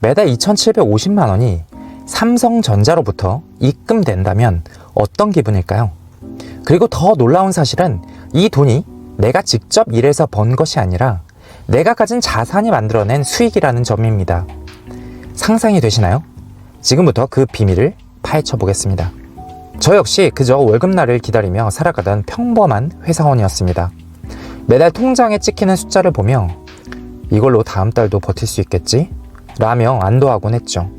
매달 2,750만 원이 삼성전자로부터 입금된다면 어떤 기분일까요? 그리고 더 놀라운 사실은 이 돈이 내가 직접 일해서 번 것이 아니라 내가 가진 자산이 만들어낸 수익이라는 점입니다. 상상이 되시나요? 지금부터 그 비밀을 파헤쳐 보겠습니다. 저 역시 그저 월급날을 기다리며 살아가던 평범한 회사원이었습니다. 매달 통장에 찍히는 숫자를 보며 이걸로 다음 달도 버틸 수 있겠지? 라며 안도하곤 했죠.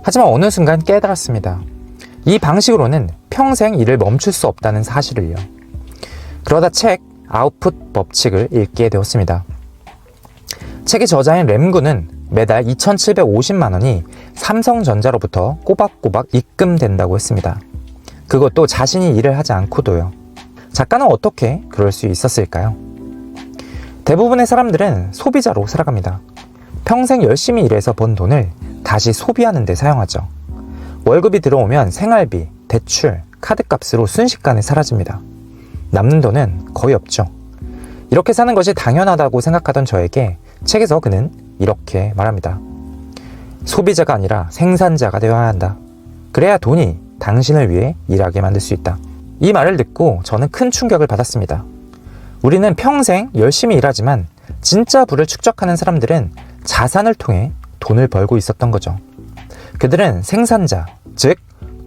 하지만 어느 순간 깨달았습니다. 이 방식으로는 평생 일을 멈출 수 없다는 사실을요. 그러다 책 아웃풋 법칙을 읽게 되었습니다. 책의 저자인 램군은 매달 2,750만 원이 삼성전자로부터 꼬박꼬박 입금된다고 했습니다. 그것도 자신이 일을 하지 않고도요. 작가는 어떻게 그럴 수 있었을까요? 대부분의 사람들은 소비자로 살아갑니다. 평생 열심히 일해서 번 돈을 다시 소비하는 데 사용하죠. 월급이 들어오면 생활비, 대출, 카드값으로 순식간에 사라집니다. 남는 돈은 거의 없죠. 이렇게 사는 것이 당연하다고 생각하던 저에게 책에서 그는 이렇게 말합니다. 소비자가 아니라 생산자가 되어야 한다. 그래야 돈이 당신을 위해 일하게 만들 수 있다. 이 말을 듣고 저는 큰 충격을 받았습니다. 우리는 평생 열심히 일하지만 진짜 부를 축적하는 사람들은 자산을 통해 돈을 벌고 있었던 거죠. 그들은 생산자, 즉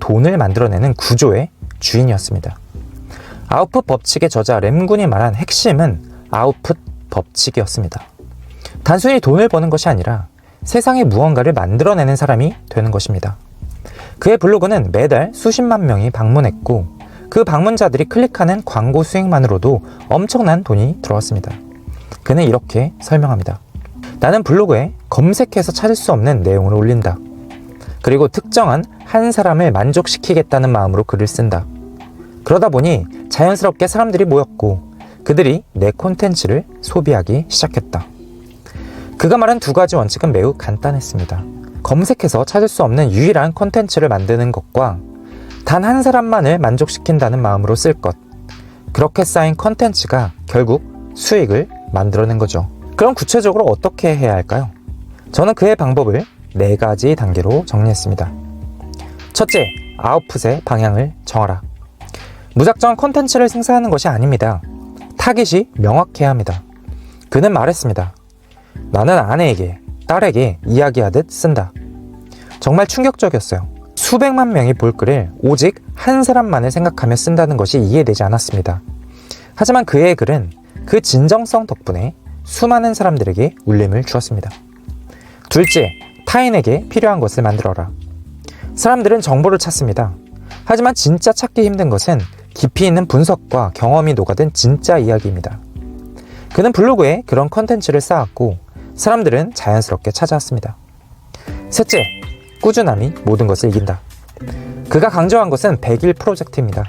돈을 만들어내는 구조의 주인이었습니다. 아웃풋 법칙의 저자 램군이 말한 핵심은 아웃풋 법칙이었습니다. 단순히 돈을 버는 것이 아니라 세상에 무언가를 만들어내는 사람이 되는 것입니다. 그의 블로그는 매달 수십만 명이 방문했고 그 방문자들이 클릭하는 광고 수익만으로도 엄청난 돈이 들어왔습니다. 그는 이렇게 설명합니다. 나는 블로그에 검색해서 찾을 수 없는 내용을 올린다. 그리고 특정한 한 사람을 만족시키겠다는 마음으로 글을 쓴다. 그러다 보니 자연스럽게 사람들이 모였고 그들이 내 콘텐츠를 소비하기 시작했다. 그가 말한 두 가지 원칙은 매우 간단했습니다. 검색해서 찾을 수 없는 유일한 콘텐츠를 만드는 것과 단 한 사람만을 만족시킨다는 마음으로 쓸 것. 그렇게 쌓인 콘텐츠가 결국 수익을 만들어낸 거죠. 그럼 구체적으로 어떻게 해야 할까요? 저는 그의 방법을 4가지 단계로 정리했습니다. 첫째, 아웃풋의 방향을 정하라. 무작정 콘텐츠를 생산하는 것이 아닙니다. 타깃이 명확해야 합니다. 그는 말했습니다. 나는 아내에게, 딸에게 이야기하듯 쓴다. 정말 충격적이었어요. 수백만 명이 볼 글을 오직 한 사람만을 생각하며 쓴다는 것이 이해되지 않았습니다. 하지만 그의 글은 그 진정성 덕분에 수많은 사람들에게 울림을 주었습니다. 둘째, 타인에게 필요한 것을 만들어라. 사람들은 정보를 찾습니다. 하지만 진짜 찾기 힘든 것은 깊이 있는 분석과 경험이 녹아든 진짜 이야기입니다. 그는 블로그에 그런 컨텐츠를 쌓았고 사람들은 자연스럽게 찾아왔습니다. 셋째, 꾸준함이 모든 것을 이긴다. 그가 강조한 것은 100일 프로젝트입니다.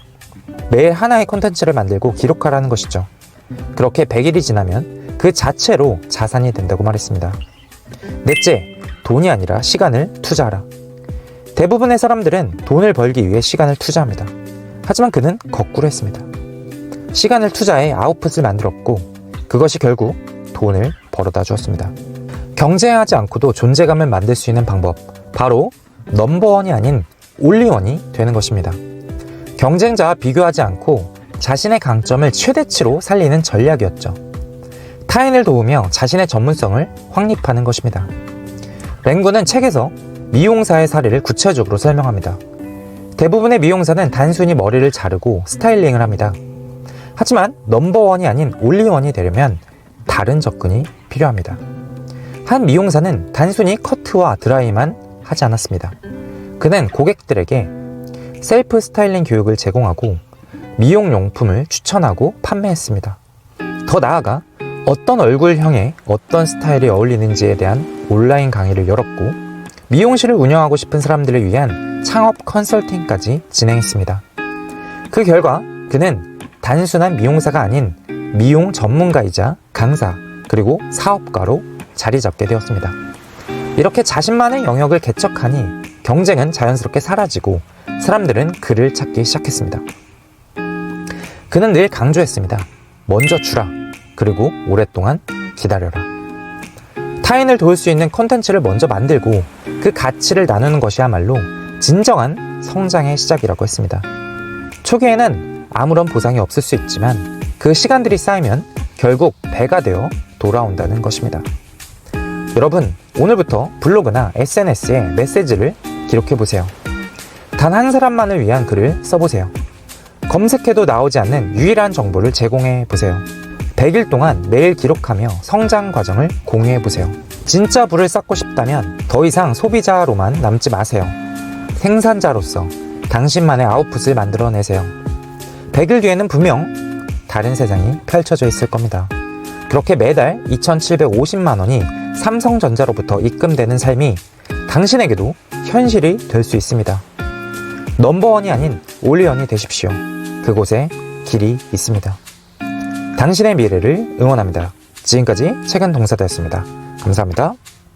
매일 하나의 콘텐츠를 만들고 기록하라는 것이죠. 그렇게 100일이 지나면 그 자체로 자산이 된다고 말했습니다. 넷째, 돈이 아니라 시간을 투자하라. 대부분의 사람들은 돈을 벌기 위해 시간을 투자합니다. 하지만 그는 거꾸로 했습니다. 시간을 투자해 아웃풋을 만들었고 그것이 결국 돈을 벌어다 주었습니다. 경쟁하지 않고도 존재감을 만들 수 있는 방법, 바로 넘버원이 아닌 올리원이 되는 것입니다. 경쟁자와 비교하지 않고 자신의 강점을 최대치로 살리는 전략이었죠. 타인을 도우며 자신의 전문성을 확립하는 것입니다. 램군은 책에서 미용사의 사례를 구체적으로 설명합니다. 대부분의 미용사는 단순히 머리를 자르고 스타일링을 합니다. 하지만 넘버원이 아닌 올리원이 되려면 다른 접근이 필요합니다. 한 미용사는 단순히 커트와 드라이만 하지 않았습니다. 그는 고객들에게 셀프 스타일링 교육을 제공하고 미용용품을 추천하고 판매했습니다. 더 나아가 어떤 얼굴형에 어떤 스타일이 어울리는지에 대한 온라인 강의를 열었고 미용실을 운영하고 싶은 사람들을 위한 창업 컨설팅까지 진행했습니다. 그 결과 그는 단순한 미용사가 아닌 미용 전문가이자 강사 그리고 사업가로 자리 잡게 되었습니다. 이렇게 자신만의 영역을 개척하니 경쟁은 자연스럽게 사라지고 사람들은 그를 찾기 시작했습니다. 그는 늘 강조했습니다. 먼저 주라. 그리고 오랫동안 기다려라. 타인을 도울 수 있는 콘텐츠를 먼저 만들고 그 가치를 나누는 것이야말로 진정한 성장의 시작이라고 했습니다. 초기에는 아무런 보상이 없을 수 있지만 그 시간들이 쌓이면 결국 배가 되어 돌아온다는 것입니다. 여러분, 오늘부터 블로그나 SNS에 메시지를 기록해보세요. 단 한 사람만을 위한 글을 써보세요. 검색해도 나오지 않는 유일한 정보를 제공해보세요. 100일 동안 매일 기록하며 성장 과정을 공유해보세요. 진짜 부를 쌓고 싶다면 더 이상 소비자로만 남지 마세요. 생산자로서 당신만의 아웃풋을 만들어내세요. 100일 뒤에는 분명 다른 세상이 펼쳐져 있을 겁니다. 그렇게 매달 2,750만 원이 삼성전자로부터 입금되는 삶이 당신에게도 현실이 될 수 있습니다. 넘버원이 아닌 올리원이 되십시오. 그곳에 길이 있습니다. 당신의 미래를 응원합니다. 지금까지 책은 동사다였습니다. 감사합니다.